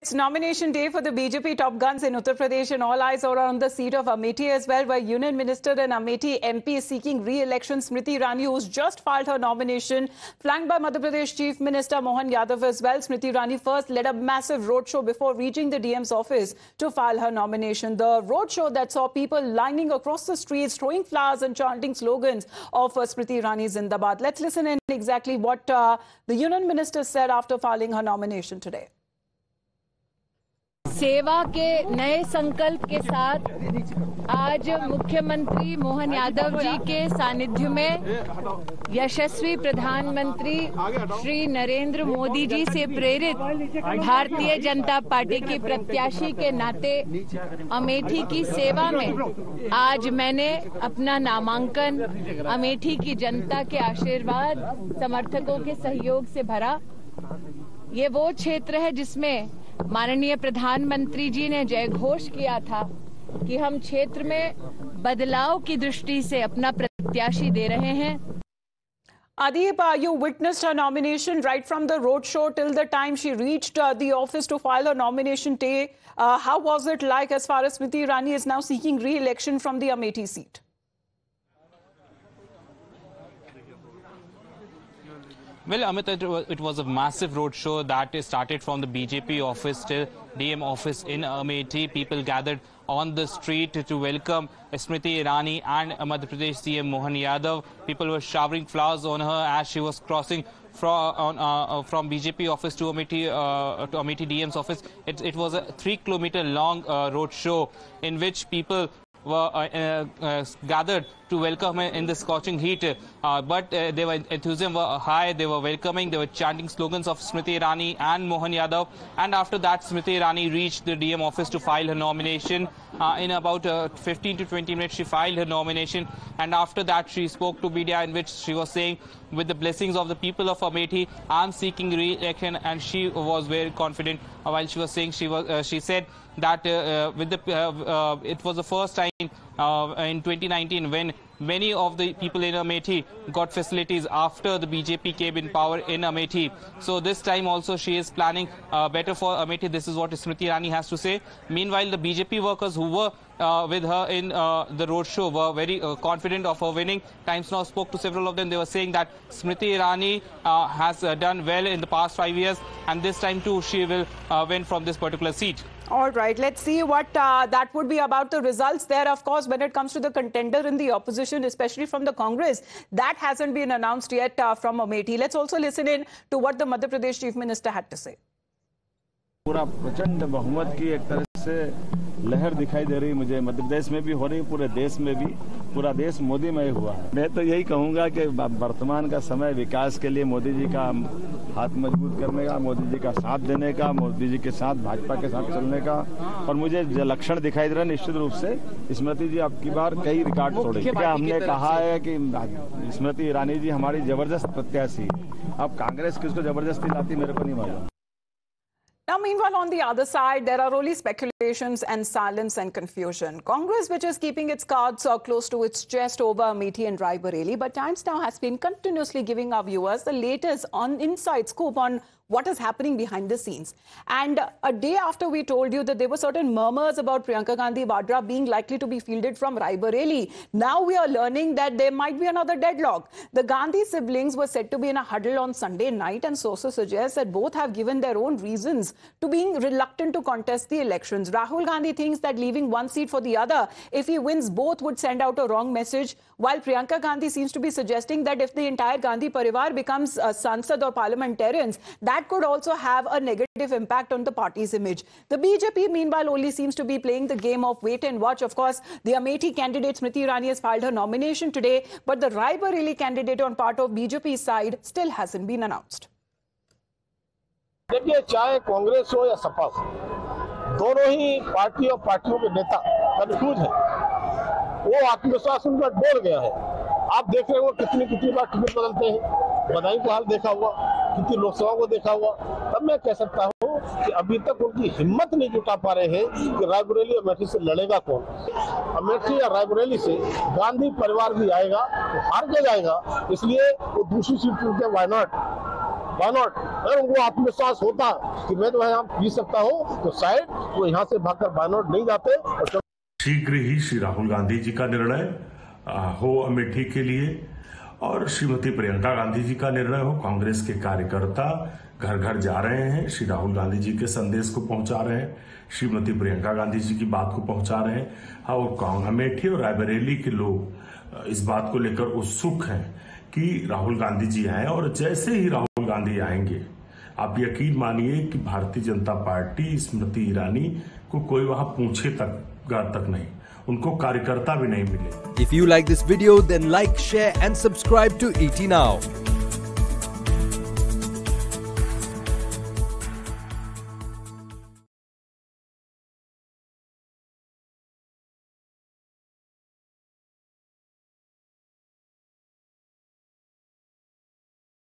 It's nomination day for the BJP top guns in Uttar Pradesh, and all eyes are on the seat of Amethi as well, where Union Minister and Amethi MP is seeking re-election Smriti Irani, who's just filed her nomination, flanked by Madhya Pradesh Chief Minister Mohan Yadav as well. Smriti Irani first led a massive roadshow before reaching the DM's office to file her nomination. The roadshow that saw people lining across the streets, throwing flowers and chanting slogans of Smriti Irani Zindabad. Let's listen in exactly what the Union Minister said after filing her nomination today. सेवा के नए संकल्प के साथ आज मुख्यमंत्री मोहन यादव जी के सानिध्य में यशस्वी प्रधानमंत्री श्री नरेंद्र मोदी जी से प्रेरित भारतीय जनता पार्टी की प्रत्याशी के नाते अमेठी की सेवा में आज मैंने अपना नामांकन अमेठी की जनता के आशीर्वाद, समर्थकों के सहयोग से भरा। ये वो क्षेत्र है जिसमें माननीय प्रधानमंत्री जी ने जय घोष किया था कि हम क्षेत्र में बदलाव की दृष्टि से अपना प्रत्याशी दे रहे हैं। Adeep, you witnessed her nomination right from the road show till the time she reached the office to file her nomination day. How was it like as far as Smriti Irani is now seeking re-election from the Amethi seat? Well, Amit, it was a massive roadshow that started from the BJP office till DM office in Amethi. People gathered on the street to welcome Smriti Irani and Madhya Pradesh CM Mohan Yadav. People were showering flowers on her as she was crossing from BJP office to Amethi DM's office. It was a 3-kilometer long roadshow in which people were gathered to welcome her in the scorching heat, but their enthusiasm were high. They were welcoming, they were chanting slogans of Smriti Irani and Mohan Yadav, and after that Smriti Irani reached the DM office to file her nomination. In about 15 to 20 minutes she filed her nomination, and after that she spoke to media in which she was saying, with the blessings of the people of Amethi, I am seeking re-election, and she was very confident while she was saying. She said that it was the first time in 2019 when many of the people in Amethi got facilities after the BJP came in power in Amethi. So this time also she is planning better for Amethi. This is what Smriti Irani has to say. Meanwhile, the BJP workers who were with her in the roadshow were very confident of her winning. Times Now spoke to several of them. They were saying that Smriti Irani has done well in the past 5 years, and this time too she will win from this particular seat. All right, let's see what that would be about the results there. Of course, when it comes to the contender in the opposition, especially from the Congress, that hasn't been announced yet from Amethi. Let's also listen in to what the Madhya Pradesh Chief Minister had to say. पूरा प्रचंड बहुमत की एक तरह से लहर दिखाई दे रही मुझे मध्य प्रदेश में भी हो रही, पूरे देश में भी। पूरा देश मोदीमय हुआ है। मैं तो यही कहूंगा कि वर्तमान का समय विकास के लिए मोदी जी का हाथ मजबूत करने का, मोदी जी का साथ देने का, मोदी जी के साथ भाजपा के साथ चलने का, और मुझे लक्षण दिखाई दे रहा है निश्चित रूप से स्मृति जी अब की बार कई रिकॉर्ड तोड़ेंगे। क्या हमने कहा है कि स्मृति ईरानी जी हमारी जबरदस्त प्रत्याशी, अब कांग्रेस किसको जबरदस्ती लाती मेरे को नहीं मालूम। Now, meanwhile, on the other side, there are only speculations and silence and confusion. Congress, which is keeping its cards close to its chest over Amethi and Rai Bareli, but Times Now has been continuously giving our viewers the latest inside scoop on what is happening behind the scenes. And a day after we told you that there were certain murmurs about Priyanka Gandhi Vadra being likely to be fielded from Rai Bareli, now we are learning that there might be another deadlock. The Gandhi siblings were said to be in a huddle on Sunday night, and sources suggest that both have given their own reasons to being reluctant to contest the elections. Rahul Gandhi thinks that leaving one seat for the other, if he wins both, would send out a wrong message, while Priyanka Gandhi seems to be suggesting that if the entire Gandhi Parivar becomes Sansad or parliamentarians, that could also have a negative impact on the party's image. The BJP, meanwhile, only seems to be playing the game of wait and watch. Of course, the Amethi candidate Smriti Irani has filed her nomination today, but the Rai Bareli candidate on part of BJP's side still hasn't been announced. देखिए, चाहे कांग्रेस हो या सपा हो, दोनों ही party और पार्टियों के नेता कंफ्यूज हैं। वो आत्मविश्वास उनका डोल गया है। आप देख रहे हो कितनी बार टिकट बदलते हैं। बदायूं को हाल देखा हुआ, कितनी लोकसभा को देखा हुआ। तब मैं कह सकता हूँ कि अभी तक उनकी हिम्मत नहीं जुटा पा रहे हैं कि रायबरेली अमेठी से लड़ेगा कौन। अमेठी या रायबरेली से गांधी परिवार भी आएगा तो हार के जाएगा, इसलिए वो दूसरी सीट चुनते, व्हाई नॉट। Why not? अगर उनको आत्मविश्वास होता कि मैं तो यहाँ पी सकता हूँ तो शायद वो यहाँ से भागकर व्हाई नॉट नहीं जाते। और शीघ्र ही श्री राहुल गांधी जी का निर्णय हो अमेठी के लिए और श्रीमती प्रियंका गांधी जी का निर्णय हो। कांग्रेस के कार्यकर्ता घर घर जा रहे हैं, श्री राहुल गांधी जी के संदेश को पहुंचा रहे हैं, श्रीमती प्रियंका गांधी जी की बात को पहुंचा रहे हैं। और अमेठी और रायबरेली के लोग इस बात को लेकर उत्सुक हैं कि राहुल गांधी जी आए, और जैसे ही राहुल गांधी आएंगे आप यकीन मानिए कि भारतीय जनता पार्टी स्मृति ईरानी को कोई वहां पूछे तक नहीं, उनको कार्यकर्ता भी नहीं मिले। If you like this video, then like, share and subscribe to ET Now.